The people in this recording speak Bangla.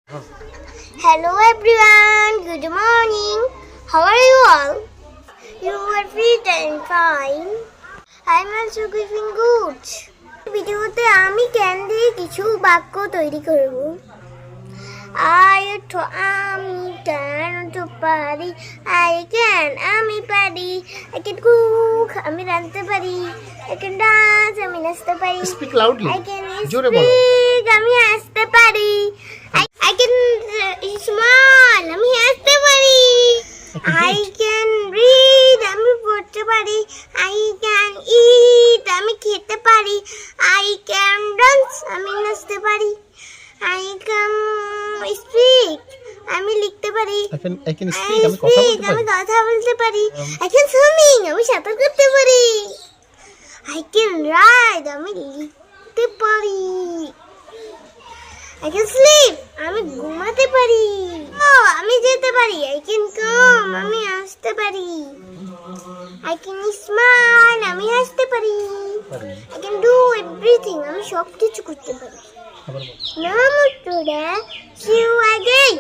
Hello everyone, good morning. How are you all? You are fit and fine. I am also doing good. ভিডিওতে আমি ক্যান দিয়ে কিছু বাক্য তৈরি করব। আমি ক্যান তো পারি, আমি পারি, I can cook আমি রাঁধতে পারি, I can dance আমি নাচতে পারি, Speak loudly. I can জোরে বলো। speak আমি হাসতে পারি, I can smile আমি হাসতে পারি, I can read আমি পড়তে পারি, I can eat আমি খেতে পারি, I can dance আমি নাচতে পারি, I can speak আমি লিখতে পারি, I can speak আমি কথা বলতে আমি পারি। কথা বলতে পারি, I can swimming আমি সাঁতার কাটতে পারি, I can ride আমি লিখতে পারি, I can sleep আমি ঘুমাতে পারি, আমি যেতে পারি, I can come আমি আসতে পারি, I can smile আমি হাসতে পারি, I can do everything আমি সব কিছু করতে পারি। আবার বলো। Namaste. See you again.